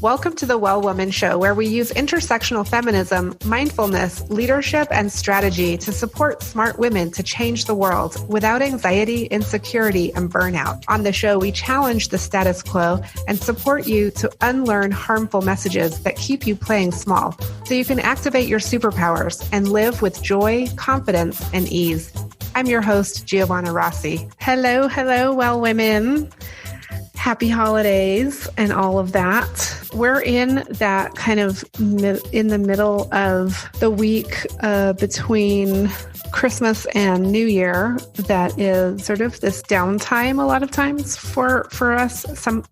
Welcome to the Well Woman Show, where we use intersectional feminism, mindfulness, leadership, and strategy to support smart women to change the world without anxiety, insecurity, and burnout. On the show, we challenge the status quo and support you to unlearn harmful messages that keep you playing small so you can activate your superpowers and live with joy, confidence, and ease. I'm your host, Giovanna Rossi. Hello, well women. Happy holidays and all of that. We're in that kind of in the middle of the week between Christmas and New Year. That is sort of this downtime a lot of times for us. Some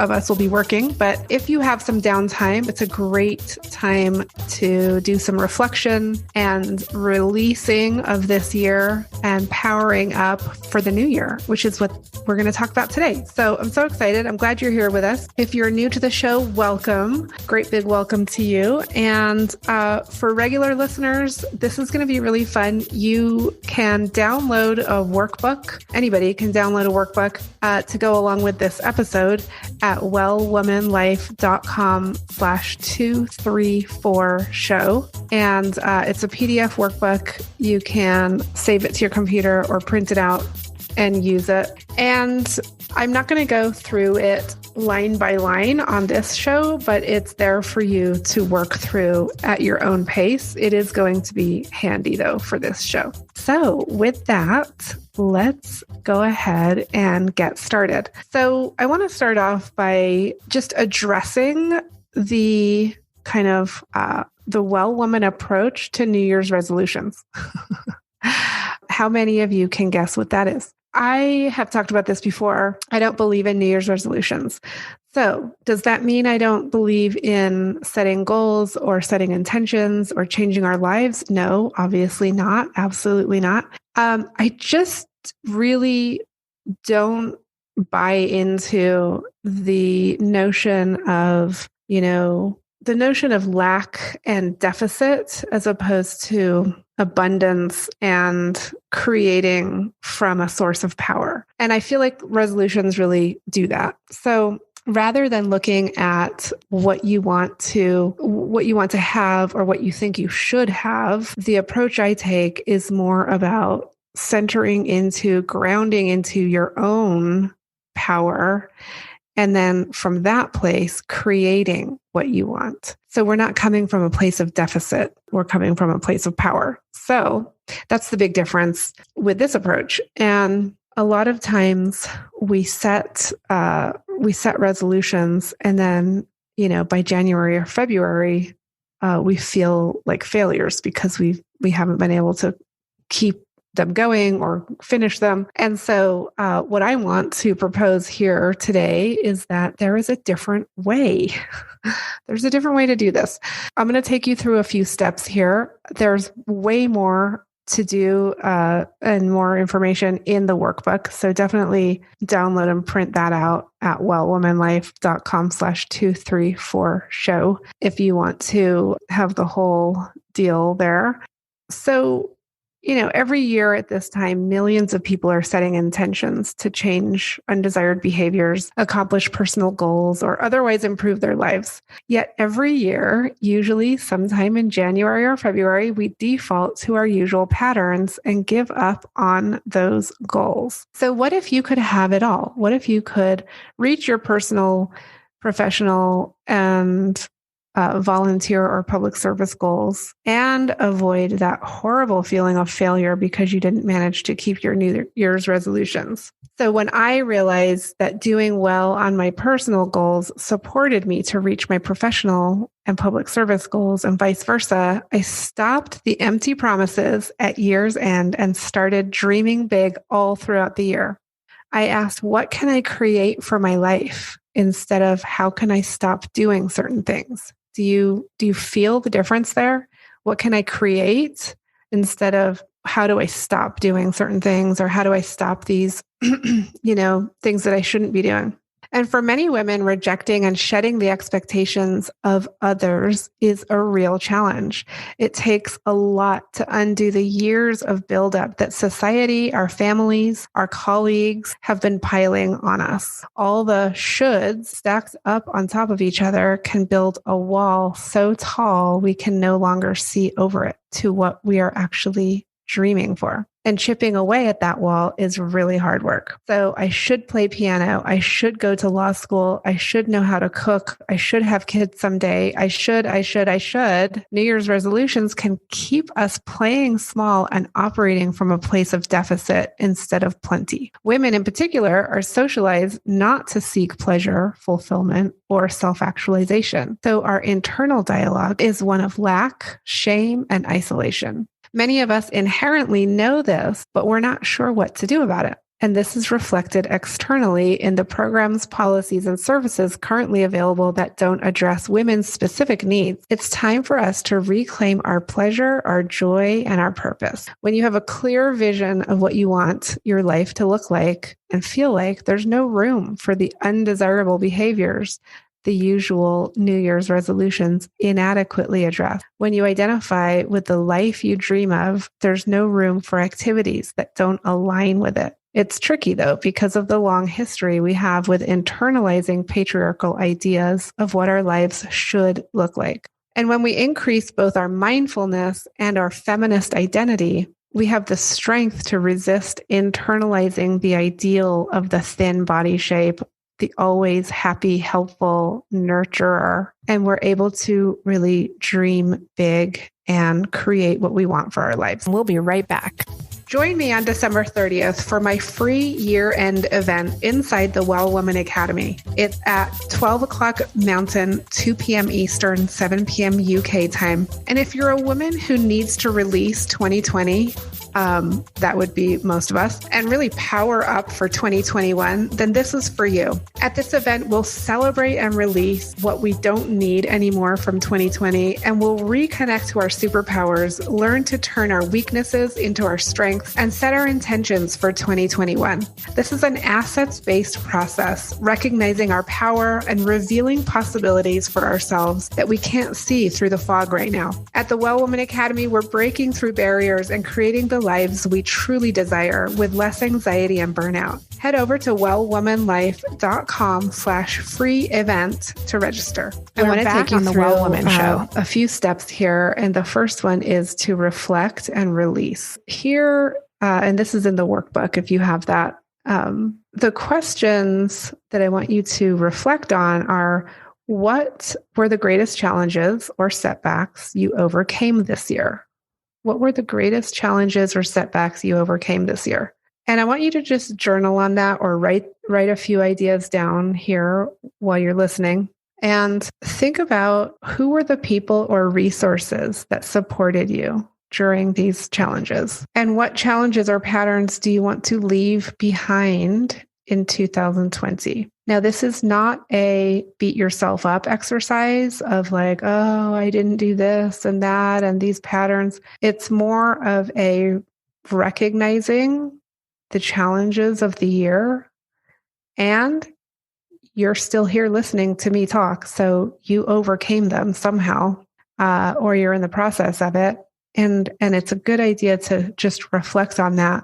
of us will be working, but if you have some downtime, it's a great time to do some reflection and releasing of this year and powering up for the new year, which is what we're going to talk about today. So I'm so excited. I'm glad you're here with us. If you're new to the show, welcome. Great big welcome to you. And for regular listeners, this is going to be really fun. You can download a workbook. Anybody can download a workbook to go along with this episode at wellwomanlife.com/234show. And it's a PDF workbook. You can save it to your computer or print it out and use it. And I'm not going to go through it line by line on this show, but it's there for you to work through at your own pace. It is going to be handy though for this show. So with that, let's go ahead and get started. So I want to start off by just addressing the kind of the well woman approach to New Year's resolutions. How many of you can guess what that is? I have talked about this before. I don't believe in New Year's resolutions. So does that mean I don't believe in setting goals or setting intentions or changing our lives? No, obviously not. Absolutely not. I just really don't buy into the notion of, lack and deficit as opposed to abundance and creating from a source of power. And I feel like resolutions really do that. So rather than looking at what you want to have or what you think you should have, the approach I take is more about grounding into your own power. And then from that place, creating what you want. So we're not coming from a place of deficit. We're coming from a place of power. So that's the big difference with this approach. And a lot of times we set resolutions, and then, by January or February, we feel like failures because we haven't been able to keep them going or finish them. And so what I want to propose here today is that there is a different way. There's a different way to do this. I'm going to take you through a few steps here. There's way more to do and more information in the workbook. So definitely download and print that out at wellwomanlife.com/234show if you want to have the whole deal there. So every year at this time, millions of people are setting intentions to change undesired behaviors, accomplish personal goals, or otherwise improve their lives. Yet every year, usually sometime in January or February, we default to our usual patterns and give up on those goals. So what if you could have it all? What if you could reach your personal, professional, and volunteer or public service goals and avoid that horrible feeling of failure because you didn't manage to keep your New Year's resolutions? So when I realized that doing well on my personal goals supported me to reach my professional and public service goals and vice versa, I stopped the empty promises at year's end and started dreaming big all throughout the year. I asked, what can I create for my life instead of how can I stop doing certain things? Do you feel the difference there? What can I create instead of how do I stop doing certain things, or how do I stop these, things that I shouldn't be doing? And for many women, rejecting and shedding the expectations of others is a real challenge. It takes a lot to undo the years of buildup that society, our families, our colleagues have been piling on us. All the shoulds stacked up on top of each other can build a wall so tall we can no longer see over it to what we are actually dreaming for. And chipping away at that wall is really hard work. So I should play piano. I should go to law school. I should know how to cook. I should have kids someday. I should. New Year's resolutions can keep us playing small and operating from a place of deficit instead of plenty. Women in particular are socialized not to seek pleasure, fulfillment, or self-actualization. So our internal dialogue is one of lack, shame, and isolation. Many of us inherently know this, but we're not sure what to do about it. And this is reflected externally in the programs, policies, and services currently available that don't address women's specific needs. It's time for us to reclaim our pleasure, our joy, and our purpose. When you have a clear vision of what you want your life to look like and feel like, there's no room for the undesirable behaviors the usual New Year's resolutions inadequately address. When you identify with the life you dream of, there's no room for activities that don't align with it. It's tricky, though, because of the long history we have with internalizing patriarchal ideas of what our lives should look like. And when we increase both our mindfulness and our feminist identity, we have the strength to resist internalizing the ideal of the thin body shape, the always happy, helpful nurturer. And we're able to really dream big and create what we want for our lives. We'll be right back. Join me on December 30th for my free year-end event inside the Well Woman Academy. It's at 12 o'clock Mountain, 2 p.m. Eastern, 7 p.m. UK time. And if you're a woman who needs to release 2020, that would be most of us, and really power up for 2021, then this is for you. At this event, we'll celebrate and release what we don't need anymore from 2020, and we'll reconnect to our superpowers, learn to turn our weaknesses into our strengths, and set our intentions for 2021. This is an assets-based process, recognizing our power and revealing possibilities for ourselves that we can't see through the fog right now. At the Well Woman Academy, we're breaking through barriers and creating the lives we truly desire with less anxiety and burnout. Head over to wellwomanlife.com/free event to register. I want to take you through the Well Woman show. A few steps here. And the first one is to reflect and release. Here, and this is in the workbook if you have that. The questions that I want you to reflect on are, what were the greatest challenges or setbacks you overcame this year? What were the greatest challenges or setbacks you overcame this year? And I want you to just journal on that or write a few ideas down here while you're listening. And think about who were the people or resources that supported you during these challenges. And what challenges or patterns do you want to leave behind in 2020? Now, this is not a beat yourself up exercise of like, oh, I didn't do this and that and these patterns. It's more of a recognizing the challenges of the year, and you're still here listening to me talk. So you overcame them somehow, or you're in the process of it. And it's a good idea to just reflect on that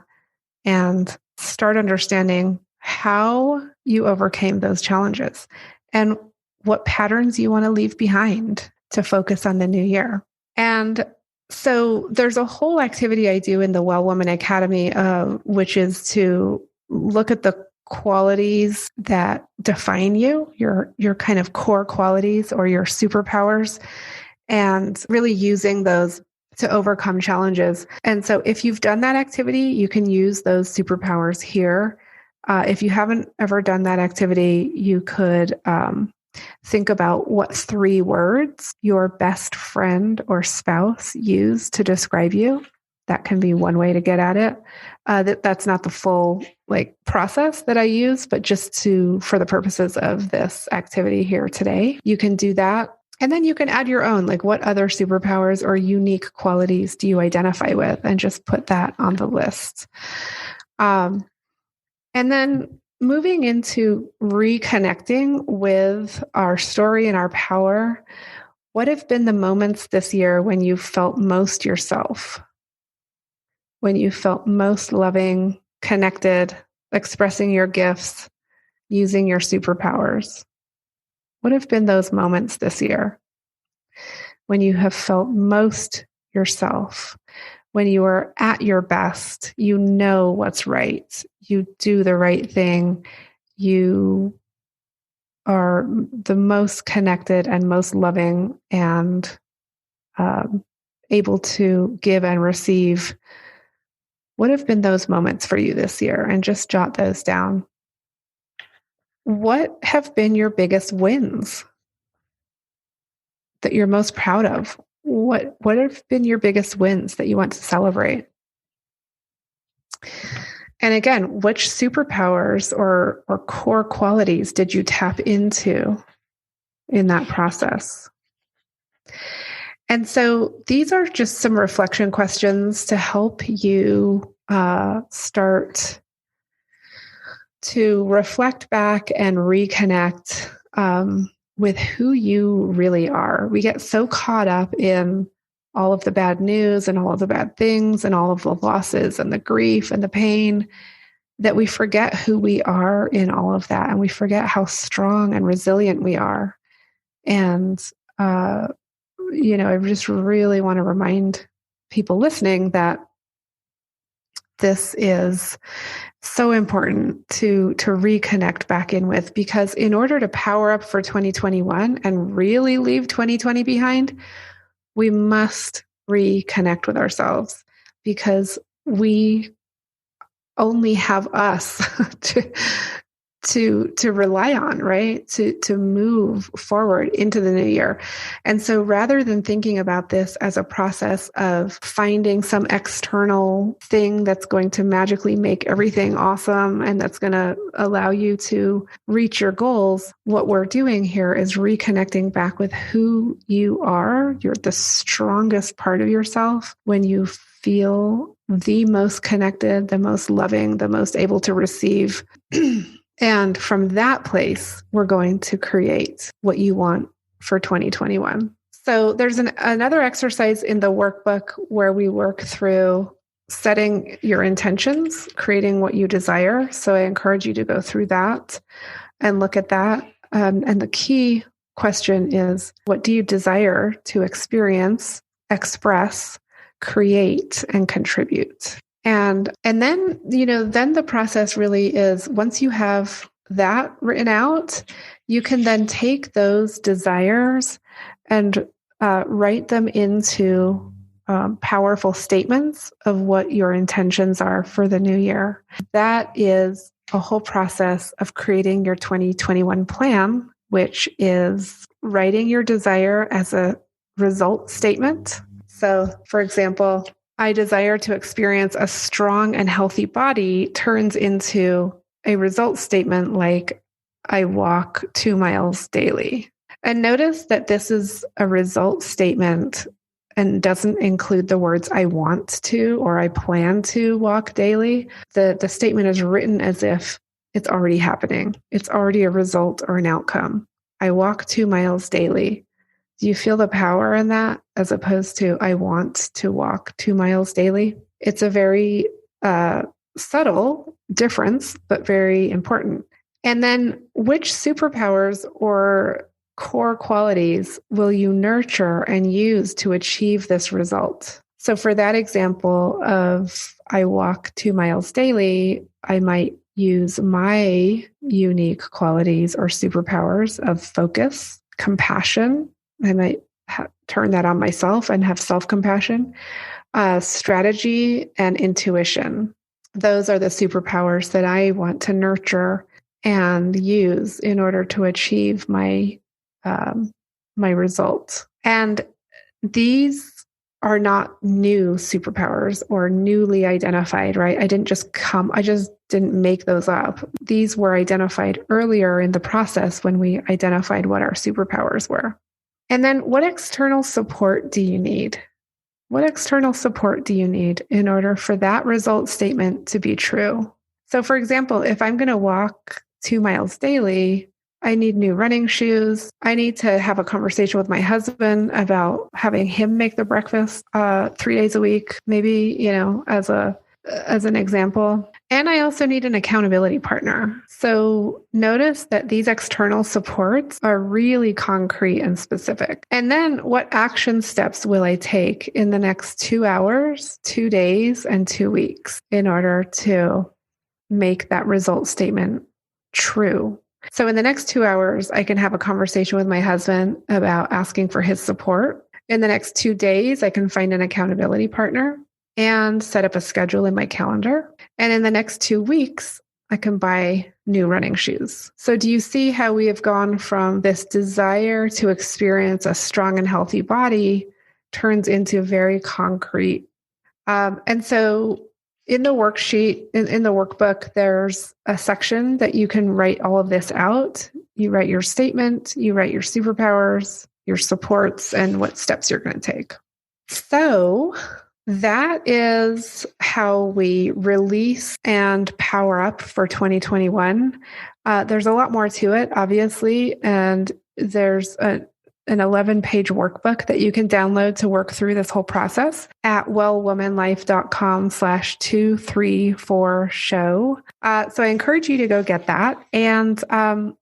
and start understanding how you overcame those challenges and what patterns you want to leave behind to focus on the new year. And so there's a whole activity I do in the Well Woman Academy, which is to look at the qualities that define you, your kind of core qualities or your superpowers, and really using those to overcome challenges. And so if you've done that activity, you can use those superpowers here. If you haven't ever done that activity, you could think about what 3 words your best friend or spouse use to describe you. That can be one way to get at it. That's not the full process that I use, but just for the purposes of this activity here today, you can do that. And then you can add your own, what other superpowers or unique qualities do you identify with, and just put that on the list. And then moving into reconnecting with our story and our power, what have been the moments this year when you felt most yourself? When you felt most loving, connected, expressing your gifts, using your superpowers? What have been those moments this year when you have felt most yourself? When you are at your best, you know what's right, you do the right thing, you are the most connected and most loving and able to give and receive. What have been those moments for you this year? And just jot those down. What have been your biggest wins that you're most proud of? What have been your biggest wins that you want to celebrate? And again, which superpowers or core qualities did you tap into in that process? And so these are just some reflection questions to help you start to reflect back and reconnect with who you really are. We get so caught up in all of the bad news and all of the bad things and all of the losses and the grief and the pain that we forget who we are in all of that. And we forget how strong and resilient we are. And, I just really want to remind people listening that this is so important to reconnect back in with, because in order to power up for 2021 and really leave 2020 behind, we must reconnect with ourselves, because we only have us to rely on, right? To move forward into the new year. And so rather than thinking about this as a process of finding some external thing that's going to magically make everything awesome and that's going to allow you to reach your goals, what we're doing here is reconnecting back with who you are. You're the strongest part of yourself when you feel the most connected, the most loving, the most able to receive. And from that place, we're going to create what you want for 2021. So there's another exercise in the workbook where we work through setting your intentions, creating what you desire. So I encourage you to go through that and look at that. And the key question is, what do you desire to experience, express, create, and contribute? And then, then the process really is, once you have that written out, you can then take those desires and write them into powerful statements of what your intentions are for the new year. That is a whole process of creating your 2021 plan, which is writing your desire as a result statement. So, for example, I desire to experience a strong and healthy body turns into a result statement like, I walk 2 miles daily. And notice that this is a result statement and doesn't include the words I want to or I plan to walk daily. The statement is written as if it's already happening. It's already a result or an outcome. I walk 2 miles daily. Do you feel the power in that, as opposed to I want to walk 2 miles daily? It's a very subtle difference, but very important. And then which superpowers or core qualities will you nurture and use to achieve this result? So for that example of I walk 2 miles daily, I might use my unique qualities or superpowers of focus, compassion. I might turn that on myself and have self-compassion, strategy, and intuition. Those are the superpowers that I want to nurture and use in order to achieve my results. And these are not new superpowers or newly identified, right? I just didn't make those up. These were identified earlier in the process when we identified what our superpowers were. And then what external support do you need? What external support do you need in order for that result statement to be true? So for example, if I'm going to walk 2 miles daily, I need new running shoes. I need to have a conversation with my husband about having him make the breakfast 3 days a week, maybe, as an example. And I also need an accountability partner. So notice that these external supports are really concrete and specific. And then what action steps will I take in the next 2 hours, 2 days, and 2 weeks in order to make that result statement true? So in the next 2 hours, I can have a conversation with my husband about asking for his support. In the next 2 days, I can find an accountability partner and set up a schedule in my calendar. And in the next 2 weeks, I can buy new running shoes. So do you see how we have gone from this desire to experience a strong and healthy body turns into very concrete? And so in the worksheet, in the workbook, there's a section that you can write all of this out. You write your statement, you write your superpowers, your supports, and what steps you're going to take. So that is how we release and power up for 2021. There's a lot more to it, obviously, and there's an 11-page workbook that you can download to work through this whole process at wellwomanlife.com/234show. So I encourage you to go get that and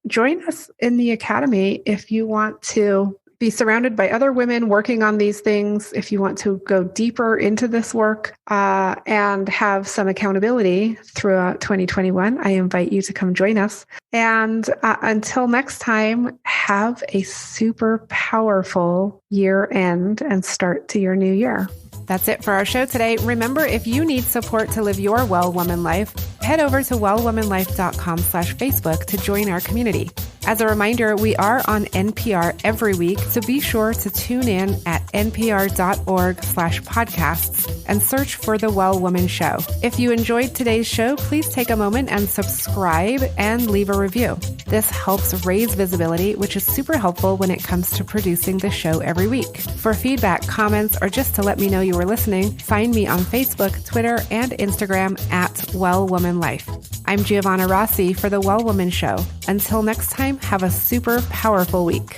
join us in the Academy if you want to be surrounded by other women working on these things. If you want to go deeper into this work and have some accountability throughout 2021, I invite you to come join us. And until next time, have a super powerful year end and start to your new year. That's it for our show today. Remember, if you need support to live your Well Woman life, head over to wellwomanlife.com/Facebook to join our community. As a reminder, we are on NPR every week, so be sure to tune in at npr.org/podcasts and search for The Well Woman Show. If you enjoyed today's show, please take a moment and subscribe and leave a review. This helps raise visibility, which is super helpful when it comes to producing the show every week. For feedback, comments, or just to let me know you were listening, find me on Facebook, Twitter, and Instagram at Well Woman Life. I'm Giovanna Rossi for The Well Woman Show. Until next time, have a super powerful week.